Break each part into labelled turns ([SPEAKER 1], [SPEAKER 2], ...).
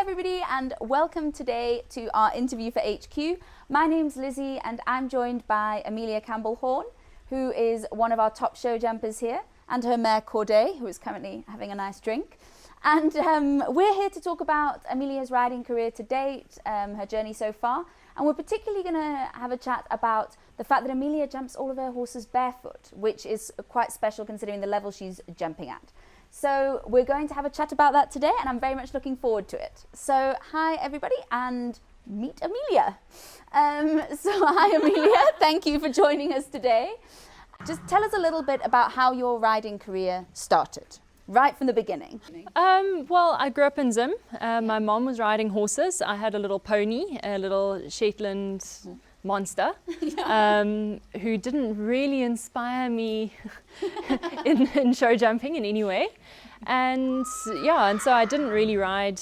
[SPEAKER 1] everybody, and welcome today to our interview for HQ. My name's Lizzie and I'm joined by Amelia CampbellHorne, who is one of our top show jumpers here, and her mare Corday, who is currently having a nice drink. And we're here to talk about Amelia's riding career to date, her journey so far, and we're particularly going to have a chat about the fact that Amelia jumps all of her horses barefoot, which is quite special considering the level she's jumping at. So we're going to have a chat about that today, and I'm very much looking forward to it. So hi everybody, and meet Amelia. Hi Amelia, thank you for joining us today. Just tell us a little bit about how your riding career started, right from the beginning.
[SPEAKER 2] Well, I grew up in Zim. My mom was riding horses. I had a little pony, a little Shetland monster, who didn't really inspire me in show jumping in any way. And so I didn't really ride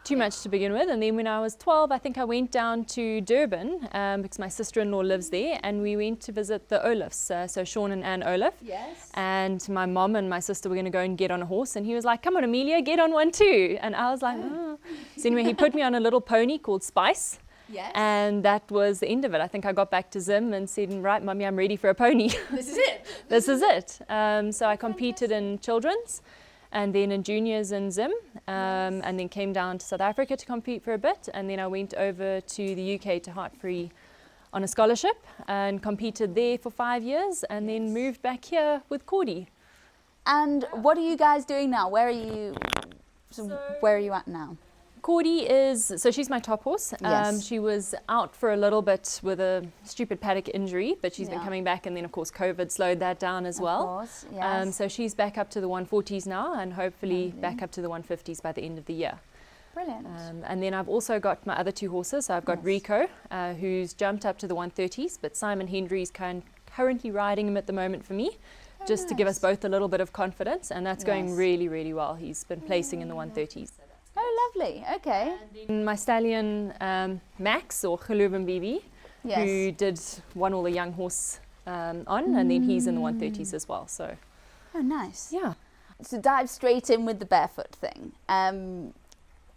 [SPEAKER 2] too much to begin with. And then when I was 12, I think I went down to Durban because my sister-in-law lives there, and we went to visit the Olafs, so Sean and Anne Olaf.
[SPEAKER 1] Yes.
[SPEAKER 2] And my mom and my sister were going to go and get on a horse, and he was like, "Come on, Amelia, get on one too." And I was like, "Oh." So anyway, he put me on a little pony called Spice.
[SPEAKER 1] Yes.
[SPEAKER 2] And that was the end of it. I think I got back to Zim and said, "Right, Mummy, I'm ready for a pony."
[SPEAKER 1] This is it.
[SPEAKER 2] This is it. So I competed in children's and then in juniors in Zim, and then came down to South Africa to compete for a bit, and then I went over to the UK to Hartfree on a scholarship and competed there for 5 years, and then moved back here with Cordy.
[SPEAKER 1] And what are you guys doing now? Where are you at now?
[SPEAKER 2] Cordy she's my top horse.
[SPEAKER 1] Yes.
[SPEAKER 2] She was out for a little bit with a stupid paddock injury, but she's been coming back, and then of course COVID slowed that down as well.
[SPEAKER 1] Of course, yes.
[SPEAKER 2] So she's back up to the 140s now, and hopefully back up to the 150s by the end of the year.
[SPEAKER 1] Brilliant.
[SPEAKER 2] And then I've also got my other two horses. So I've got Rico, who's jumped up to the 130s, but Simon Hendry's currently riding him at the moment for me, just to give us both a little bit of confidence, and that's going really, really well. He's been placing in the 130s.
[SPEAKER 1] Oh, lovely. Okay.
[SPEAKER 2] And my stallion, Max, or Geluwen Bibi, who won all the young horse on, and then he's in the 130s as well. So.
[SPEAKER 1] Oh, nice.
[SPEAKER 2] Yeah.
[SPEAKER 1] So dive straight in with the barefoot thing.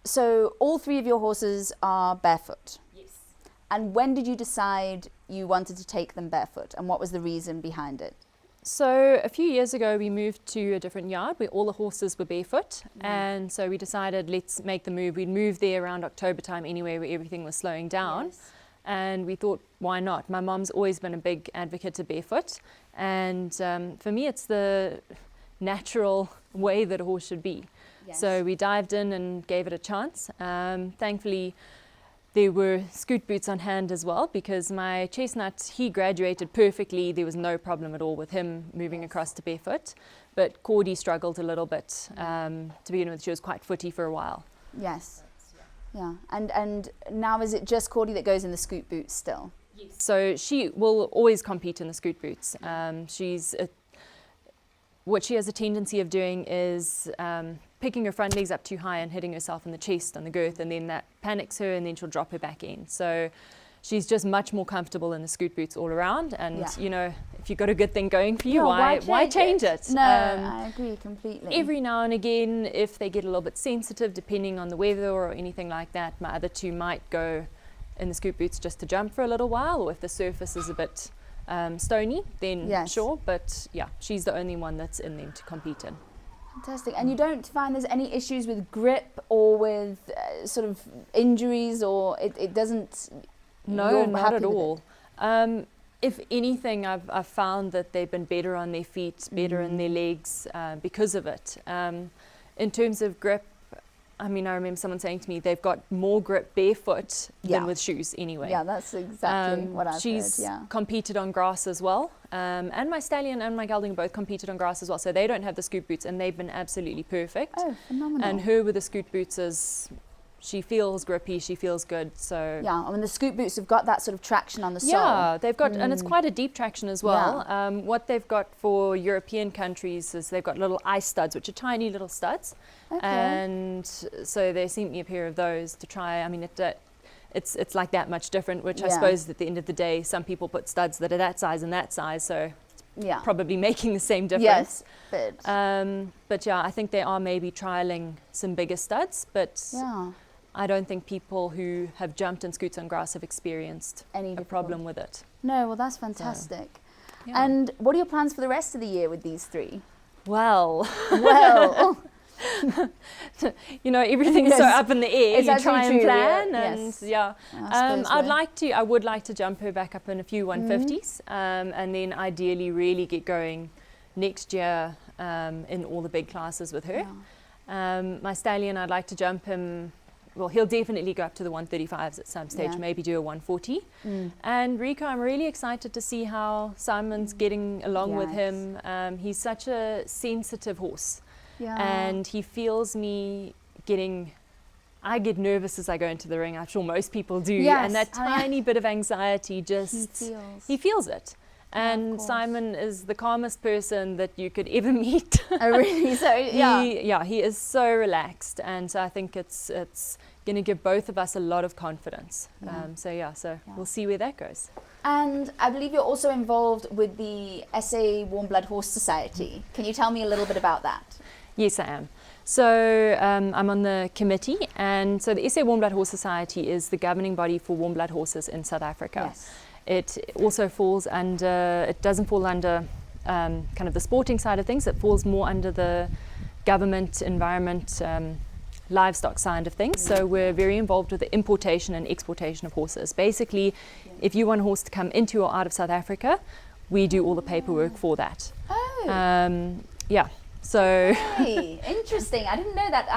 [SPEAKER 1] So all three of your horses are barefoot.
[SPEAKER 2] Yes.
[SPEAKER 1] And when did you decide you wanted to take them barefoot, and what was the reason behind it?
[SPEAKER 2] So a few years ago we moved to a different yard where all the horses were barefoot, and so we decided let's make the move. We'd moved there around October time anyway, where everything was slowing down, and we thought, why not? My mom's always been a big advocate of barefoot, and for me it's the natural way that a horse should be. So we dived in and gave it a chance. Thankfully there were scoot boots on hand as well, because my chestnut, he graduated perfectly. There was no problem at all with him moving across to barefoot. But Cordy struggled a little bit to begin with. She was quite footy for a while.
[SPEAKER 1] Yes. Yeah. And now is it just Cordy that goes in the scoot boots still?
[SPEAKER 2] Yes. So she will always compete in the scoot boots. What she has a tendency of doing is picking her front legs up too high and hitting herself in the chest on the girth, and then that panics her, and then she'll drop her back in. So she's just much more comfortable in the scoot boots all around, and you know, if you've got a good thing going for you, why change it?
[SPEAKER 1] No, I agree completely.
[SPEAKER 2] Every now and again, if they get a little bit sensitive, depending on the weather or anything like that, my other two might go in the scoot boots just to jump for a little while, or if the surface is a bit stony, then sure, but yeah, she's the only one that's in them to compete in.
[SPEAKER 1] Fantastic. And you don't find there's any issues with grip or with sort of injuries, or it doesn't?
[SPEAKER 2] No, not at all. If anything, I've found that they've been better on their feet, better in their legs because of it. In terms of grip, I mean, I remember someone saying to me they've got more grip barefoot than with shoes anyway.
[SPEAKER 1] Yeah, that's exactly what I've heard.
[SPEAKER 2] She's competed on grass as well. And my stallion and my gelding both competed on grass as well. So they don't have the scoot boots, and they've been absolutely perfect.
[SPEAKER 1] Oh, phenomenal.
[SPEAKER 2] And her with the scoot boots she feels grippy, she feels good. So
[SPEAKER 1] yeah, I mean the scoot boots have got that sort of traction on the sole.
[SPEAKER 2] Yeah, they've got, and it's quite a deep traction as well. What they've got for European countries is they've got little ice studs, which are tiny little studs.
[SPEAKER 1] Okay.
[SPEAKER 2] And so they sent me a pair of those to try. I mean, it's like that much different, which I suppose at the end of the day, some people put studs that are that size and that size, so probably making the same difference.
[SPEAKER 1] Yes,
[SPEAKER 2] but yeah, I think they are maybe trialing some bigger studs, but I don't think people who have jumped in scoots on grass have experienced a problem with it.
[SPEAKER 1] No, well, that's fantastic.
[SPEAKER 2] So,
[SPEAKER 1] And what are your plans for the rest of the year with these three?
[SPEAKER 2] Well, everything's so up in the air. You try and plan, and I would like to jump her back up in a few 150s, and then ideally really get going next year in all the big classes with her. My stallion, I'd like to jump him. Well, he'll definitely go up to the 135s at some stage, maybe do a 140. And Rico, I'm really excited to see how Simon's getting along with him. He's such a sensitive horse, and he feels me getting. I get nervous as I go into the ring. I'm sure most people do, and that tiny bit of anxiety he feels it. And Simon is the calmest person that you could ever meet.
[SPEAKER 1] Oh, really? So,
[SPEAKER 2] he is so relaxed, and so I think it's going to give both of us a lot of confidence. So we'll see where that goes.
[SPEAKER 1] And I believe you're also involved with the SA Warmblood Horse Society. Can you tell me a little bit about that?
[SPEAKER 2] Yes, I am. So I'm on the committee, and so the SA Warmblood Horse Society is the governing body for warm blood horses in South Africa.
[SPEAKER 1] Yes.
[SPEAKER 2] It also falls under, it doesn't fall under kind of the sporting side of things, it falls more under the government, environment, livestock side of things. So we're very involved with the importation and exportation of horses. Basically, if you want a horse to come into or out of South Africa, we do all the paperwork for that. So
[SPEAKER 1] hey, interesting. I didn't know that.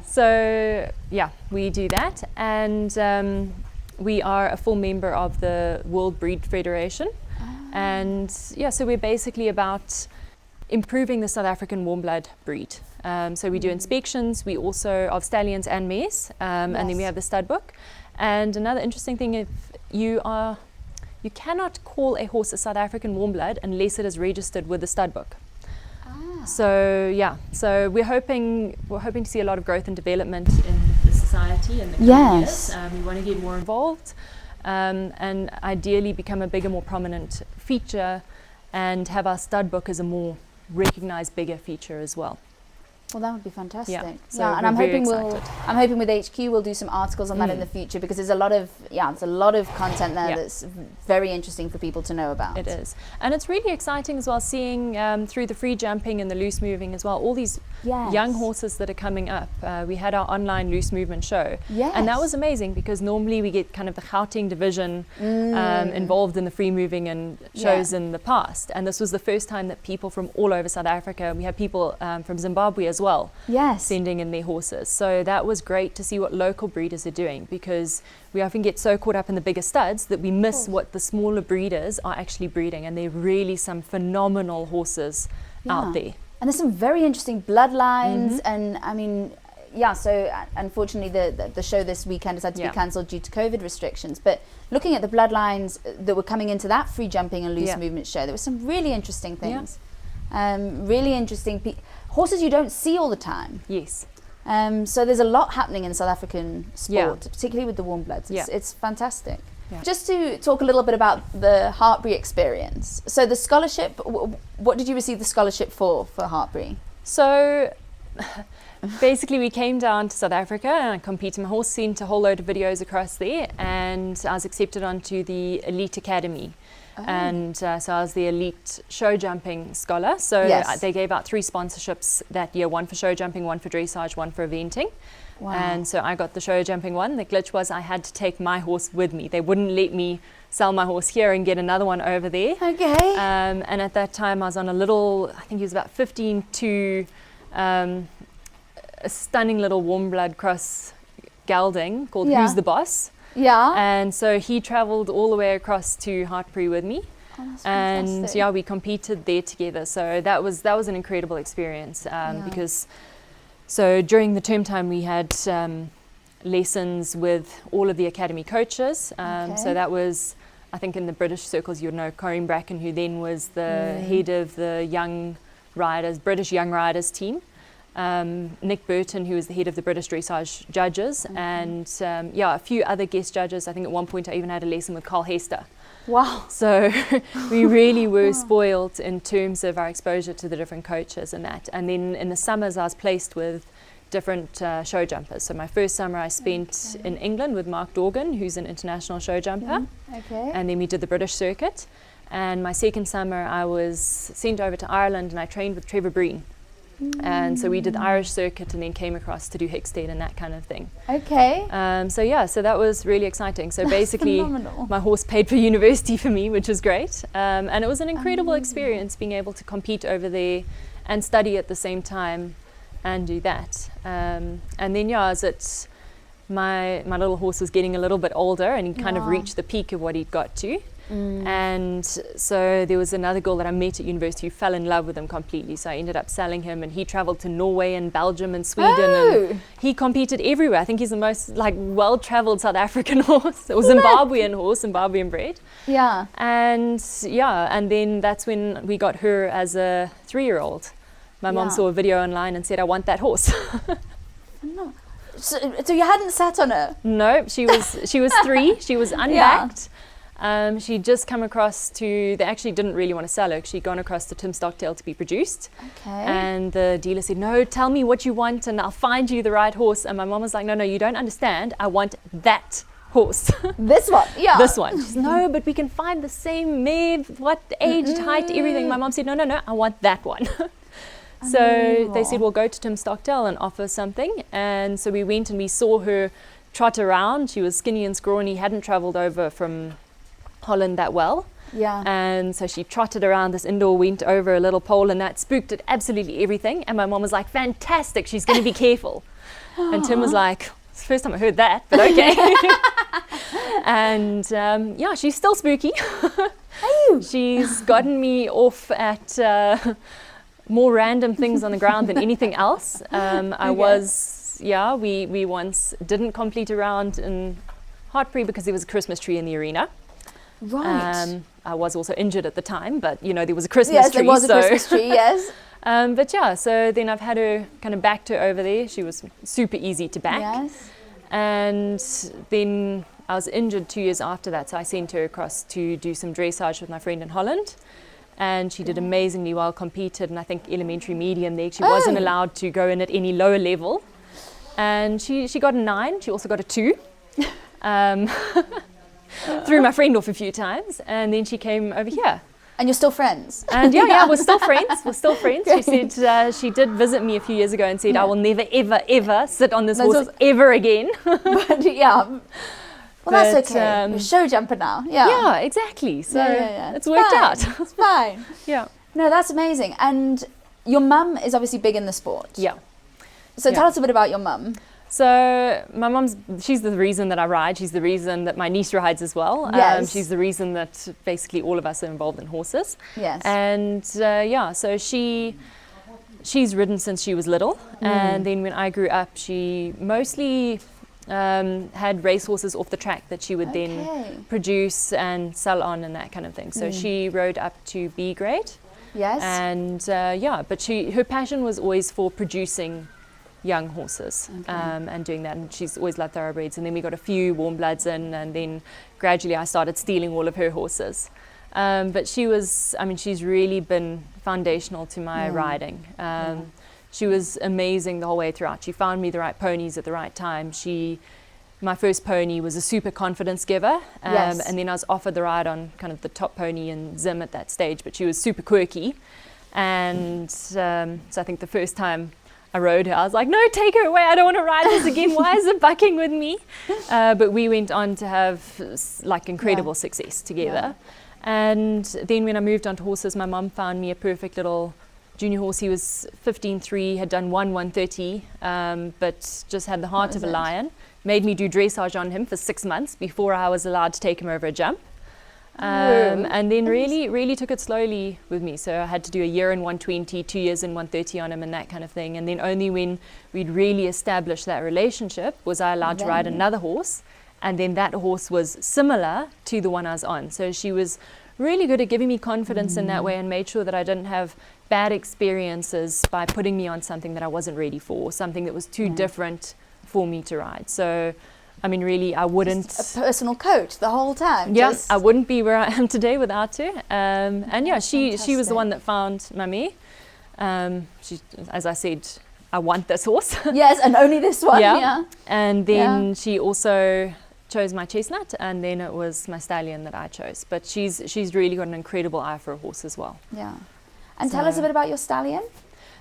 [SPEAKER 2] So we do that, and we are a full member of the World Breed Federation. And so we're basically about improving the South African warm blood breed. So we do inspections, we also of stallions and mares, and then we have the stud book. And another interesting thing, if you cannot call a horse a South African warm blood unless it is registered with the stud book. So we're hoping to see a lot of growth and development in the society in the coming years. We want to get more involved, and ideally become a bigger, more prominent feature, and have our stud book as a more recognized, bigger feature as well.
[SPEAKER 1] Well, that would be fantastic.
[SPEAKER 2] So
[SPEAKER 1] and I'm hoping with HQ we'll do some articles on that in the future, because there's a lot of content there that's very interesting for people to know about.
[SPEAKER 2] It is, and it's really exciting as well, seeing through the free jumping and the loose moving as well, all these young horses that are coming up. We had our online loose movement show, and that was amazing, because normally we get kind of the Gauteng division involved in the free moving and shows in the past, and this was the first time that people from all over South Africa, we had people from Zimbabwe as well, sending in their horses. So that was great to see what local breeders are doing, because we often get so caught up in the bigger studs that we miss what the smaller breeders are actually breeding, and there are really some phenomenal horses out there.
[SPEAKER 1] And there's some very interesting bloodlines, and I mean, so unfortunately the show this weekend has had to be cancelled due to COVID restrictions, but looking at the bloodlines that were coming into that free jumping and loose movement show, there were some really interesting things. Really interesting horses you don't see all the time.
[SPEAKER 2] Yes.
[SPEAKER 1] So there's a lot happening in South African sport, particularly with the warm bloods. It's fantastic. Just to talk a little bit about the Hartbury experience. So the scholarship, what did you receive the scholarship for Hartbury?
[SPEAKER 2] So basically we came down to South Africa and I competed. My horse sent a whole load of videos across there, and I was accepted onto the Elite Academy. And so I was the elite show jumping scholar. So they gave out 3 sponsorships that year, 1 for show jumping, 1 for dressage, 1 for eventing. And so I got the show jumping one. The glitch was I had to take my horse with me. They wouldn't let me sell my horse here and get another one over there. And at that time I was on a little, I think he was about 15 to a stunning little warm blood cross gelding called Who's the Boss. And so he traveled all the way across to Hartbury with me. And we competed there together. So that was an incredible experience, because so during the term time we had lessons with all of the academy coaches. So that was, I think in the British circles you'd know Corinne Bracken, who then was the head of the British Young Riders team. Nick Burton, who was the head of the British dressage judges, and a few other guest judges. I think at one point I even had a lesson with Carl Hester.
[SPEAKER 1] Wow.
[SPEAKER 2] So we really were spoiled in terms of our exposure to the different coaches and that. And then in the summers I was placed with different show jumpers. So my first summer I spent in England with Mark Dorgan, who's an international show jumper.
[SPEAKER 1] Okay.
[SPEAKER 2] And then we did the British circuit. And my second summer I was sent over to Ireland and I trained with Trevor Breen. And so we did the Irish circuit and then came across to do Hickstead and that kind of thing.
[SPEAKER 1] Okay.
[SPEAKER 2] So that was really exciting. So basically
[SPEAKER 1] phenomenal.
[SPEAKER 2] my horse paid for university for me, which was great. And it was an incredible experience being able to compete over there and study at the same time and do that. And then as it, my little horse was getting a little bit older and he kind of reached the peak of what he'd got to. And so there was another girl that I met at university who fell in love with him completely. So I ended up selling him and he traveled to Norway and Belgium and Sweden and he competed everywhere. I think he's the most well-traveled South African horse or Zimbabwean horse, Zimbabwean bred.
[SPEAKER 1] Yeah.
[SPEAKER 2] And then that's when we got her as a 3-year-old. My mom saw a video online and said, I want that horse.
[SPEAKER 1] No. So you hadn't sat on her?
[SPEAKER 2] No, she was 3. She was unbacked. She'd just come across to, they actually didn't really want to sell her. She'd gone across to Tim Stockdale to be produced.
[SPEAKER 1] Okay.
[SPEAKER 2] And the dealer said, no, tell me what you want and I'll find you the right horse. And my mom was like, no, you don't understand. I want that horse.
[SPEAKER 1] This one? Yeah.
[SPEAKER 2] This one. She said, no, but we can find the same mare, what age, height, everything. My mom said, no, I want that one. So they said, well, go to Tim Stockdale and offer something. And so we went and we saw her trot around. She was skinny and scrawny, hadn't traveled over from Holland that well.
[SPEAKER 1] Yeah.
[SPEAKER 2] And so she trotted around this indoor, went over a little pole and that spooked at absolutely everything. And my mom was like, fantastic, she's going to be careful. And Tim was like, it's the first time I heard that, but okay. And she's still spooky. She's gotten me off at more random things on the ground than anything else. We once didn't complete a round in Hartpury because there was a Christmas tree in the arena.
[SPEAKER 1] Right.
[SPEAKER 2] I was also injured at the time, but there was a Christmas tree.
[SPEAKER 1] Yes, there was a Christmas tree, yes.
[SPEAKER 2] So then I've had her kind of backed her over there. She was super easy to back.
[SPEAKER 1] Yes.
[SPEAKER 2] And then I was injured 2 years after that, so I sent her across to do some dressage with my friend in Holland. And she did amazingly well, competed, and I think elementary medium there. She wasn't allowed to go in at any lower level. And she got a 9. She also got a 2. Threw my friend off a few times, and then she came over here.
[SPEAKER 1] And you're still friends?
[SPEAKER 2] And we're still friends. We're still friends. She said she did visit me a few years ago and said, I will never, ever, ever sit on this horse ever again.
[SPEAKER 1] But well, that's okay. You're a show jumper now.
[SPEAKER 2] Yeah, exactly. So it's worked out.
[SPEAKER 1] It's fine.
[SPEAKER 2] Yeah.
[SPEAKER 1] No, that's amazing. And your mum is obviously big in the sport.
[SPEAKER 2] Yeah.
[SPEAKER 1] So tell us a bit about your mum.
[SPEAKER 2] So my mum's, she's the reason that I ride. She's the reason that my niece rides as well.
[SPEAKER 1] Yes.
[SPEAKER 2] She's the reason that basically all of us are involved in horses.
[SPEAKER 1] Yes.
[SPEAKER 2] And so she's ridden since she was little. And then when I grew up, she mostly had racehorses off the track that she would then produce and sell on and that kind of thing. So she rode up to B grade.
[SPEAKER 1] Yes.
[SPEAKER 2] And but her passion was always for producing young horses and doing that, and she's always loved thoroughbreds. And then we got a few Warmbloods in, and then gradually I started stealing all of her horses. But she's really been foundational to my riding. She was amazing the whole way throughout. She found me the right ponies at the right time. My first pony was a super confidence giver, and then I was offered the ride on kind of the top pony in Zim at that stage, but she was super quirky. And so I think the first time I rode her, I was like, no, take her away, I don't want to ride this again, why is it bucking with me? But we went on to have incredible success together. And then when I moved on to horses, my mum found me a perfect little junior horse. He was 15.3, had done 130, but just had the heart of a lion. Made me do dressage on him for 6 months before I was allowed to take him over a jump. And then really took it slowly with me. So I had to do a year in 120, 2 years in 130 on him and that kind of thing. And then only when we'd really established that relationship was I allowed to ride another horse. And then that horse was similar to the one I was on. So she was really good at giving me confidence in that way and made sure that I didn't have bad experiences by putting me on something that I wasn't ready for, something that was too different for me to ride. So I mean, really, I wouldn't...
[SPEAKER 1] Just a personal coach the whole time.
[SPEAKER 2] Yeah, I wouldn't be where I am today without her. And she was the one that found Mummy. She, as I said, I want this horse.
[SPEAKER 1] Yes, and only this one. Yeah.
[SPEAKER 2] And then she also chose my chestnut, and then it was my stallion that I chose. But she's really got an incredible eye for a horse as well.
[SPEAKER 1] Yeah. And tell us a bit about your stallion.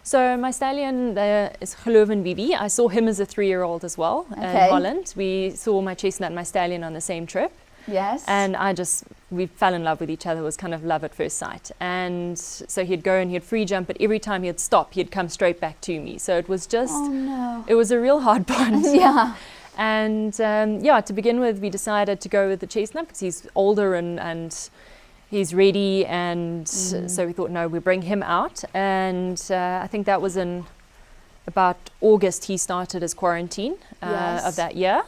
[SPEAKER 2] So my stallion is Geloven Vivi. I saw him as a 3-year-old as well in Holland. We saw my chestnut and my stallion on the same trip.
[SPEAKER 1] Yes.
[SPEAKER 2] And we fell in love with each other. It was kind of love at first sight. And so he'd go and he'd free jump, but every time he'd stop, he'd come straight back to me. So it was just, it was a real hard bond.
[SPEAKER 1] Yeah.
[SPEAKER 2] And to begin with, we decided to go with the chestnut because he's older and he's ready. And so we thought, no, we bring him out. And I think that was in about August, he started his quarantine of that year.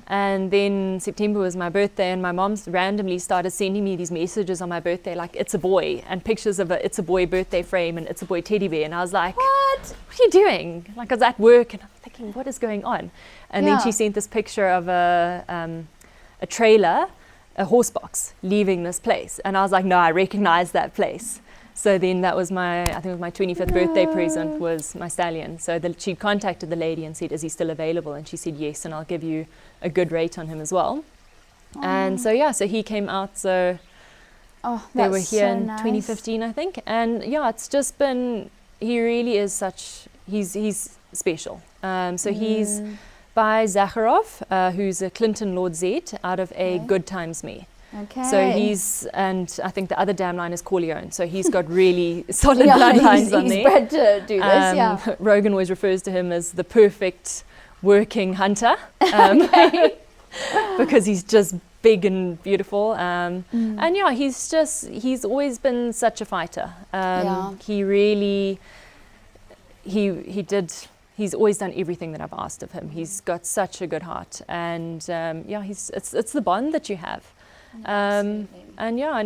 [SPEAKER 2] And then September was my birthday, and my mom randomly started sending me these messages on my birthday, like, it's a boy, and pictures of a it's a boy birthday frame and it's a boy teddy bear. And I was like, what are you doing? Like, I was at work and I'm thinking, what is going on? And then she sent this picture of a trailer, a horse box, leaving this place. And I was like, no, I recognize that place. So then that was I think it was my 25th birthday present was my stallion. So she contacted the lady and said, is he still available? And she said, yes, and I'll give you a good rate on him as well. And so he came out. So they were here in 2015, I think. And it's just been, he really is he's special. So he's by Zakharov, who's a Clinton Lord Z out of a Good Times mare.
[SPEAKER 1] Okay.
[SPEAKER 2] So and I think the other dam line is Corleone. So he's got really solid bloodlines on there.
[SPEAKER 1] He's bred to do this,
[SPEAKER 2] Rogan always refers to him as the perfect working hunter. Because he's just big and beautiful. And he's always been such a fighter. He really, he's always done everything that I've asked of him. He's got such a good heart. And it's the bond that you have. And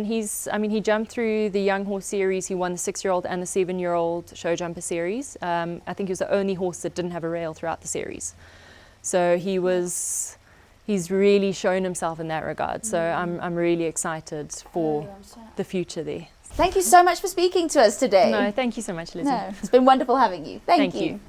[SPEAKER 2] he jumped through the young horse series. He won the 6-year-old and the 7-year-old show jumper series. I think he was the only horse that didn't have a rail throughout the series. So he's really shown himself in that regard. So I'm really excited for the future there.
[SPEAKER 1] Thank you so much for speaking to us today.
[SPEAKER 2] No, thank you so much, Lizzie.
[SPEAKER 1] No, it's been wonderful having you. Thank you.